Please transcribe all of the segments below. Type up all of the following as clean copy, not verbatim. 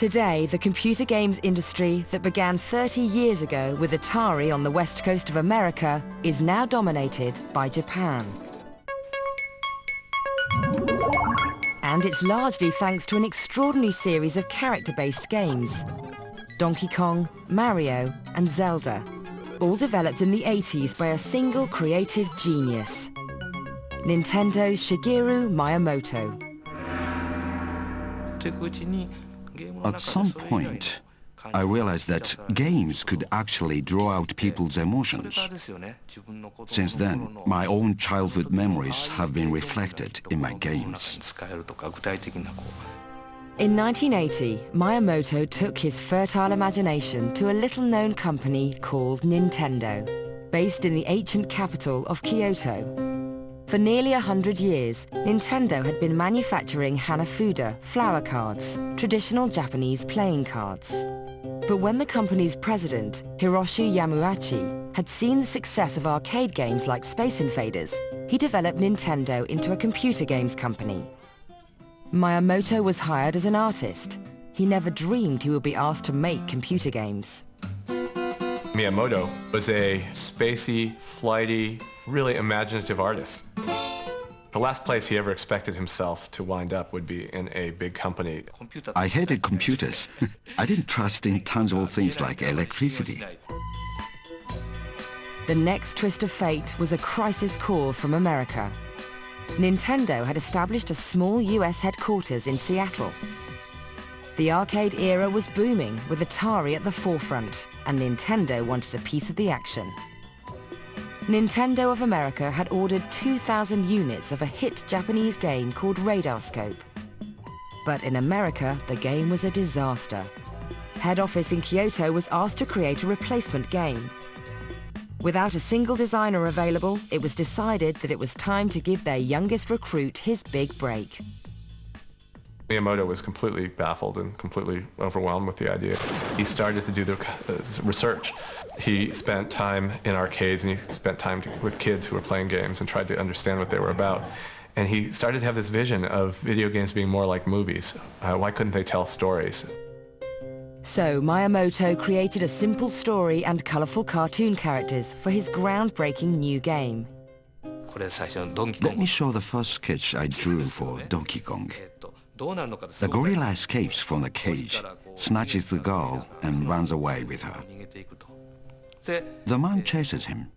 Today, the computer games industry that began 30 years ago with Atari on the west coast of America is now dominated by Japan. And it's largely thanks to an extraordinary series of character-based games. Donkey Kong, Mario, and Zelda, all developed in the 80s by a single creative genius, Nintendo's Shigeru Miyamoto. At some point, I realized that games could actually draw out people's emotions. Since then, my own childhood memories have been reflected in my games. In 1980, Miyamoto took his fertile imagination to a little-known company called Nintendo, based in the ancient capital of Kyoto. For nearly 100 years, Nintendo had been manufacturing Hanafuda flower cards, traditional Japanese playing cards. But when the company's president, Hiroshi Yamauchi, had seen the success of arcade games like Space Invaders, he developed Nintendo into a computer games company. Miyamoto was hired as an artist. He never dreamed he would be asked to make computer games. Miyamoto was a spacey, flighty, really imaginative artist. The last place he ever expected himself to wind up would be in a big company. I hated computers. I didn't trust intangible things like electricity. The next twist of fate was a crisis call from America. Nintendo had established a small US headquarters in Seattle. The arcade era was booming, with Atari at the forefront, and Nintendo wanted a piece of the action. Nintendo of America had ordered 2,000 units of a hit Japanese game called Radarscope. But in America, the game was a disaster. Head office in Kyoto was asked to create a replacement game. Without a single designer available, it was decided that it was time to give their youngest recruit his big break. Miyamoto was completely baffled and completely overwhelmed with the idea. He started to do the research. He spent time in arcades and he spent time with kids who were playing games and tried to understand what they were about. And he started to have this vision of video games being more like movies. Why couldn't they tell stories? So Miyamoto created a simple story and colorful cartoon characters for his groundbreaking new game. Let me show the first sketch I drew for Donkey Kong. The gorilla escapes from the cage, snatches the girl, and runs away with her. The man chases him,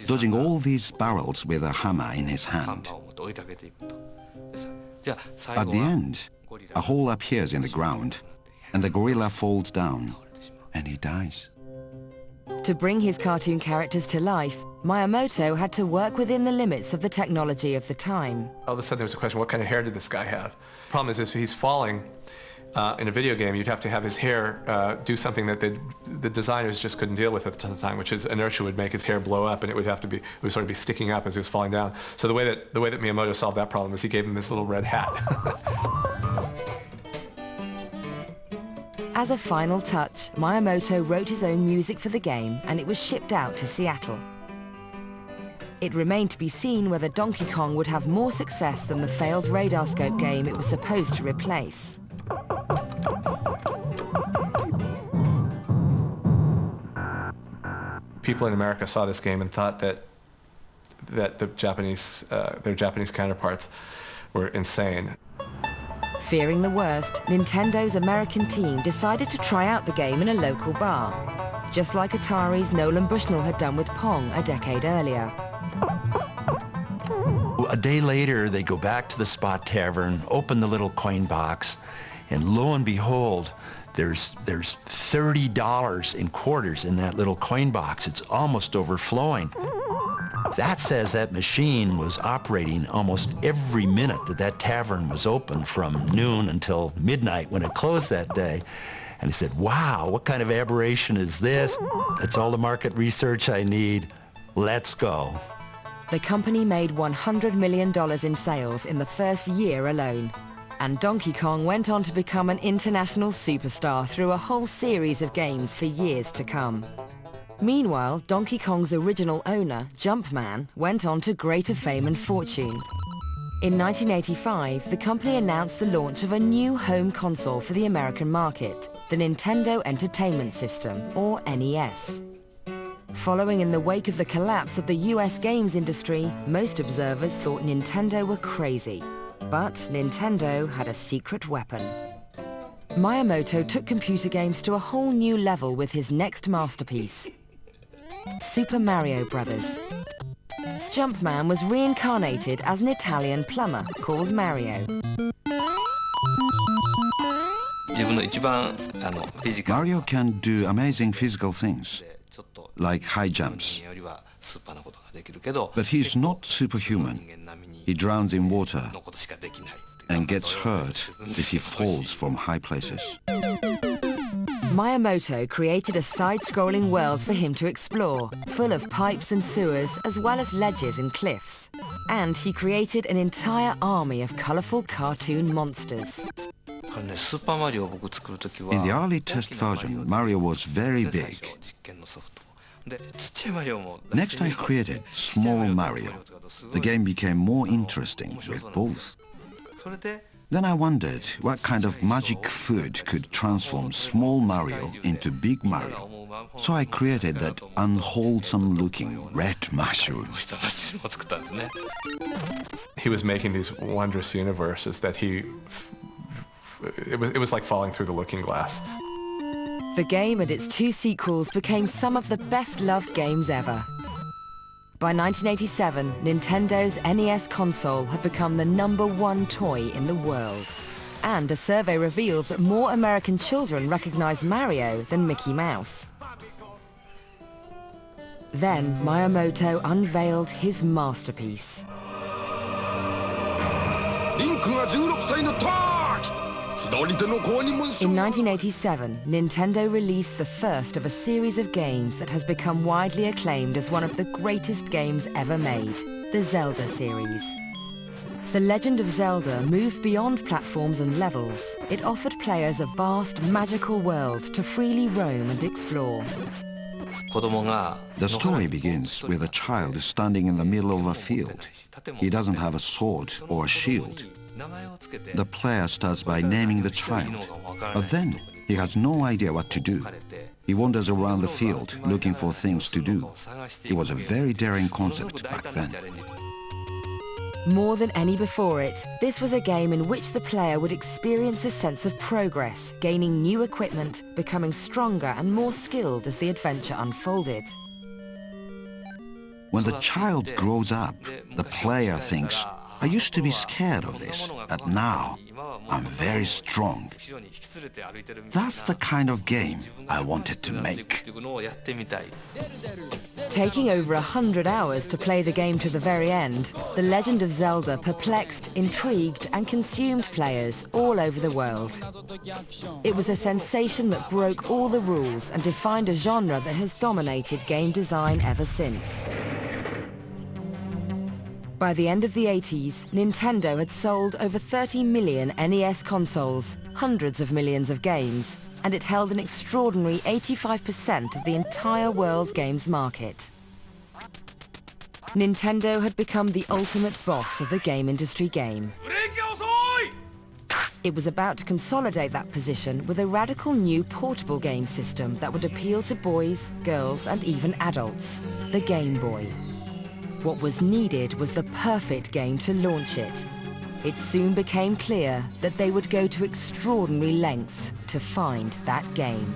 dodging all these barrels with a hammer in his hand. At the end, a hole appears in the ground, and the gorilla falls down, and he dies. To bring his cartoon characters to life, Miyamoto had to work within the limits of the technology of the time. All of a sudden there was a question, what kind of hair did this guy have? The problem is if he's falling in a video game, you'd have to have his hair do something that the designers just couldn't deal with at the time, which is inertia would make his hair blow up and it would sort of be sticking up as he was falling down. So the way that Miyamoto solved that problem is he gave him this little red hat. As a final touch, Miyamoto wrote his own music for the game and it was shipped out to Seattle. It remained to be seen whether Donkey Kong would have more success than the failed Radarscope game it was supposed to replace. People in America saw this game and thought that the Japanese, their Japanese counterparts were insane. Fearing the worst, Nintendo's American team decided to try out the game in a local bar, just like Atari's Nolan Bushnell had done with Pong a decade earlier. A day later, they go back to the Spot Tavern, open the little coin box, and lo and behold, there's $30 in quarters in that little coin box. It's almost overflowing. That says that machine was operating almost every minute that tavern was open from noon until midnight when it closed that day. And he said, wow, what kind of aberration is this? That's all the market research I need. Let's go. The company made $100 million in sales in the first year alone. And Donkey Kong went on to become an international superstar through a whole series of games for years to come. Meanwhile, Donkey Kong's original owner, Jumpman, went on to greater fame and fortune. In 1985, the company announced the launch of a new home console for the American market, the Nintendo Entertainment System, or NES. Following in the wake of the collapse of the US games industry, most observers thought Nintendo were crazy. But Nintendo had a secret weapon. Miyamoto took computer games to a whole new level with his next masterpiece, Super Mario Bros. Jumpman was reincarnated as an Italian plumber called Mario. Mario can do amazing physical things, like high jumps. But he's not superhuman. He drowns in water and gets hurt if he falls from high places. Miyamoto created a side-scrolling world for him to explore, full of pipes and sewers, as well as ledges and cliffs. And he created an entire army of colourful cartoon monsters. In the early test version, Mario was very big. Next I created Small Mario. The game became more interesting with both. Then I wondered what kind of magic food could transform Small Mario into Big Mario. So I created that unwholesome-looking red mushroom. He was making these wondrous universes that it was like falling through the looking glass. The game and its two sequels became some of the best-loved games ever. By 1987, Nintendo's NES console had become the #1 toy in the world. And a survey revealed that more American children recognized Mario than Mickey Mouse. Then Miyamoto unveiled his masterpiece. In 1987, Nintendo released the first of a series of games that has become widely acclaimed as one of the greatest games ever made, the Zelda series. The Legend of Zelda moved beyond platforms and levels. It offered players a vast, magical world to freely roam and explore. The story begins with a child standing in the middle of a field. He doesn't have a sword or a shield. The player starts by naming the child, but then he has no idea what to do. He wanders around the field looking for things to do. It was a very daring concept back then. More than any before it, this was a game in which the player would experience a sense of progress, gaining new equipment, becoming stronger and more skilled as the adventure unfolded. When the child grows up, the player thinks, I used to be scared of this, but now I'm very strong. That's the kind of game I wanted to make. Taking over 100 hours to play the game to the very end, The Legend of Zelda perplexed, intrigued and consumed players all over the world. It was a sensation that broke all the rules and defined a genre that has dominated game design ever since. By the end of the 80s, Nintendo had sold over 30 million NES consoles, hundreds of millions of games, and it held an extraordinary 85% of the entire world games market. Nintendo had become the ultimate boss of the game industry game. It was about to consolidate that position with a radical new portable game system that would appeal to boys, girls, and even adults, the Game Boy. What was needed was the perfect game to launch it. It soon became clear that they would go to extraordinary lengths to find that game.